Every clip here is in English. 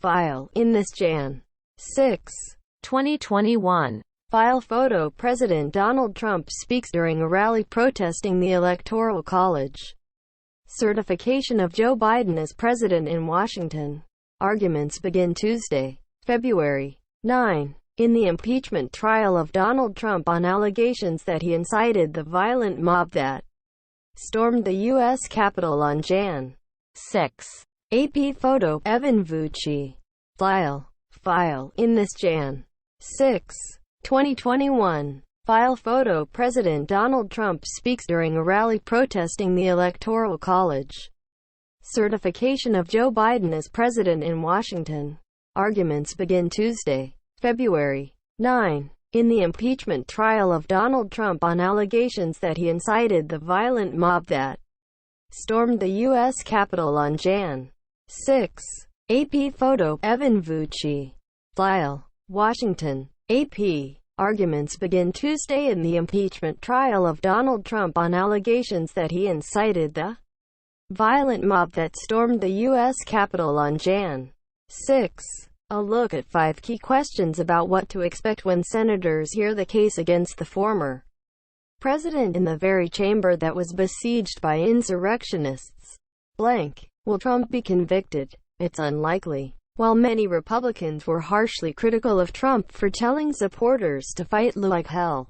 File in this Jan. 6, 2021. File photo. President Donald Trump speaks during a rally protesting the Electoral College certification of Joe Biden as president in Washington. Arguments begin Tuesday, February 9, in the impeachment trial of Donald Trump on allegations that he incited the violent mob that stormed the U.S. Capitol on Jan. 6. AP photo. Evan Vucci. File in this Jan. 6, 2021. File photo. President Donald Trump speaks during a rally protesting the Electoral College certification of Joe Biden as president in Washington. Arguments begin Tuesday, February 9, in the impeachment trial of Donald Trump on allegations that he incited the violent mob that stormed the U.S. Capitol on Jan. 6. AP photo. Evan Vucci. Washington. AP. Arguments begin Tuesday in the impeachment trial of Donald Trump on allegations that he incited the violent mob that stormed the U.S. Capitol on Jan. 6. A look at 5 key questions about what to expect when senators hear the case against the former president in the very chamber that was besieged by insurrectionists. Blank. Will Trump be convicted? It's unlikely. While many Republicans were harshly critical of Trump for telling supporters to fight like hell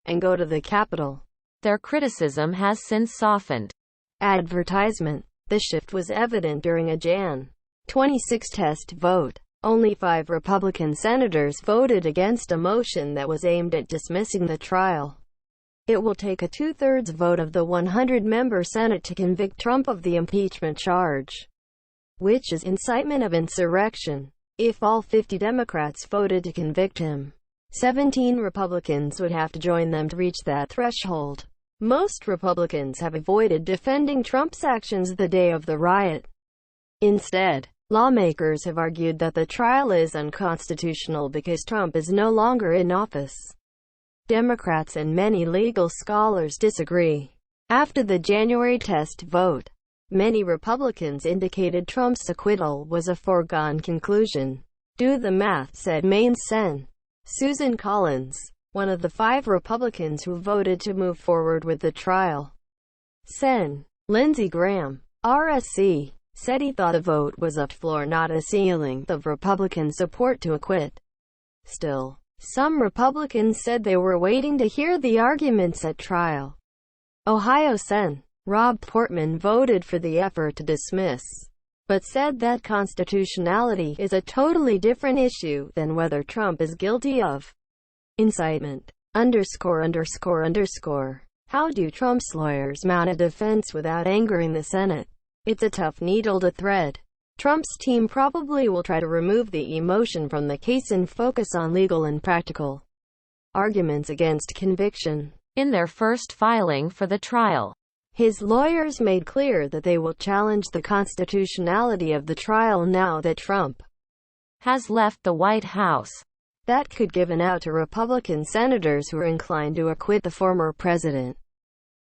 and go to the Capitol, their criticism has since softened. Advertisement. The shift was evident during a Jan. 26 test vote. Only 5 Republican senators voted against a motion that was aimed at dismissing the trial. It will take a 2/3 vote of the 100-member Senate to convict Trump of the impeachment charge, which is incitement of insurrection. If all 50 Democrats voted to convict him, 17 Republicans would have to join them to reach that threshold. Most Republicans have avoided defending Trump's actions the day of the riot. Instead, lawmakers have argued that the trial is unconstitutional because Trump is no longer in office. Democrats and many legal scholars disagree. After the January test vote, many Republicans indicated Trump's acquittal was a foregone conclusion. Do the math, said Maine Sen. Susan Collins, one of the 5 Republicans who voted to move forward with the trial. Sen. Lindsey Graham, RSC, said he thought the vote was a floor, not a ceiling, of Republican support to acquit. Still, some Republicans said they were waiting to hear the arguments at trial. Ohio Sen. Rob Portman voted for the effort to dismiss, but said that constitutionality is a totally different issue than whether Trump is guilty of incitement. How do Trump's lawyers mount a defense without angering the Senate? It's a tough needle to thread. Trump's team probably will try to remove the emotion from the case and focus on legal and practical arguments against conviction. In their first filing for the trial, his lawyers made clear that they will challenge the constitutionality of the trial now that Trump has left the White House. That could give an out to Republican senators who are inclined to acquit the former president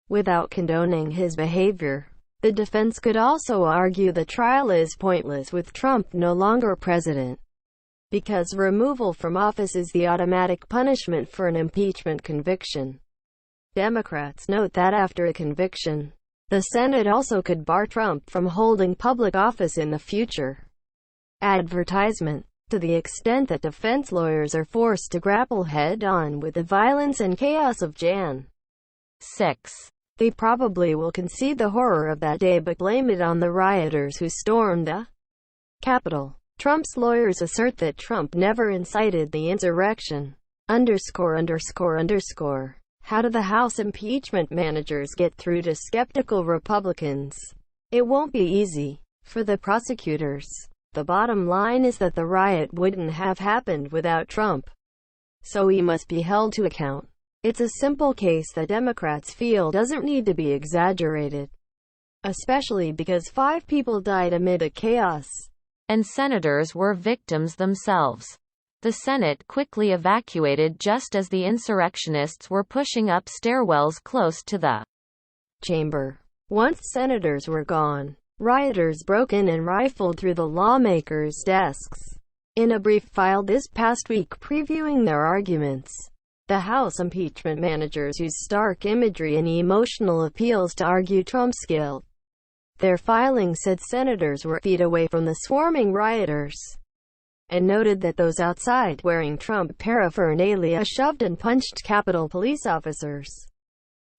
without condoning his behavior. The defense could also argue the trial is pointless with Trump no longer president, because removal from office is the automatic punishment for an impeachment conviction. Democrats note that after a conviction, the Senate also could bar Trump from holding public office in the future. Advertisement. To the extent that defense lawyers are forced to grapple head-on with the violence and chaos of Jan. 6. They probably will concede the horror of that day but blame it on the rioters who stormed the Capitol. Trump's lawyers assert that Trump never incited the insurrection. How do the House impeachment managers get through to skeptical Republicans? It won't be easy. For the prosecutors, the bottom line is that the riot wouldn't have happened without Trump, so he must be held to account. It's a simple case that Democrats feel doesn't need to be exaggerated, especially because 5 people died amid a chaos, and senators were victims themselves. The Senate quickly evacuated just as the insurrectionists were pushing up stairwells close to the chamber. Once senators were gone, Rioters broke in and rifled through the lawmakers' desks. In a brief file this past week previewing their arguments, the House impeachment managers used stark imagery and emotional appeals to argue Trump's guilt. Their filing said senators were feet away from the swarming rioters, and noted that those outside, wearing Trump paraphernalia, shoved and punched Capitol police officers,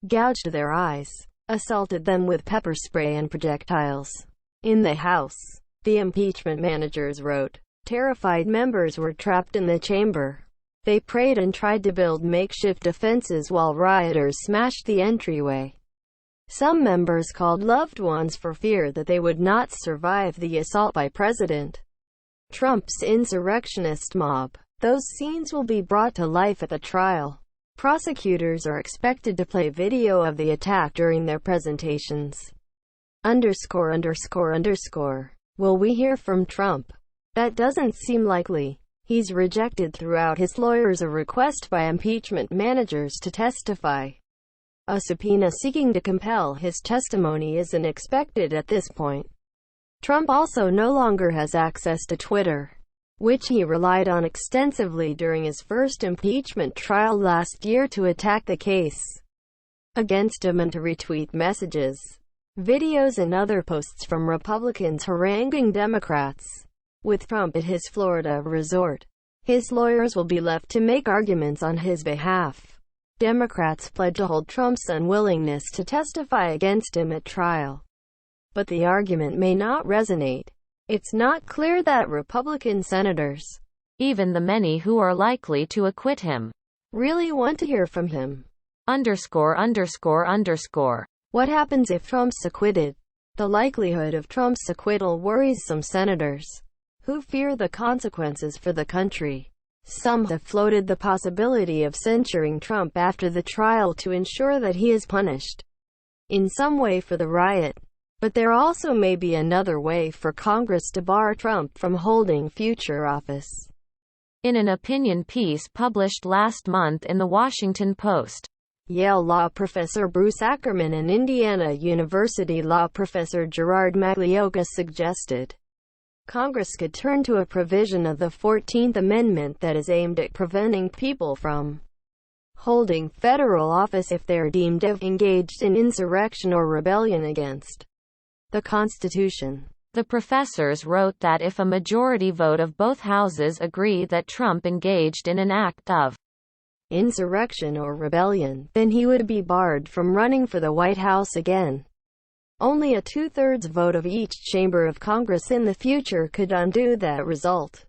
gouged their eyes, assaulted them with pepper spray and projectiles. In the House, the impeachment managers wrote, terrified members were trapped in the chamber. They prayed and tried to build makeshift defenses while rioters smashed the entryway. Some members called loved ones for fear that they would not survive the assault by President Trump's insurrectionist mob. Those scenes will be brought to life at the trial. Prosecutors are expected to play video of the attack during their presentations. Will we hear from Trump? That doesn't seem likely. He's rejected throughout his lawyers a request by impeachment managers to testify. A subpoena seeking to compel his testimony isn't expected at this point. Trump also no longer has access to Twitter, which he relied on extensively during his first impeachment trial last year to attack the case against him and to retweet messages, videos and other posts from Republicans haranguing Democrats. With Trump at his Florida resort, his lawyers will be left to make arguments on his behalf. Democrats pledged to hold Trump's unwillingness to testify against him at trial, but the argument may not resonate. It's not clear that Republican senators, even the many who are likely to acquit him, really want to hear from him. What happens if Trump's acquitted? The likelihood of Trump's acquittal worries some senators, who fear the consequences for the country. Some have floated the possibility of censuring Trump after the trial to ensure that he is punished in some way for the riot. But there also may be another way for Congress to bar Trump from holding future office. In an opinion piece published last month in The Washington Post, Yale law professor Bruce Ackerman and Indiana University law professor Gerard Maglioka suggested Congress could turn to a provision of the 14th Amendment that is aimed at preventing people from holding federal office if they are deemed to have engaged in insurrection or rebellion against the Constitution. The professors wrote that if a majority vote of both houses agree that Trump engaged in an act of insurrection or rebellion, then he would be barred from running for the White House again. Only a two-thirds vote of each chamber of Congress in the future could undo that result.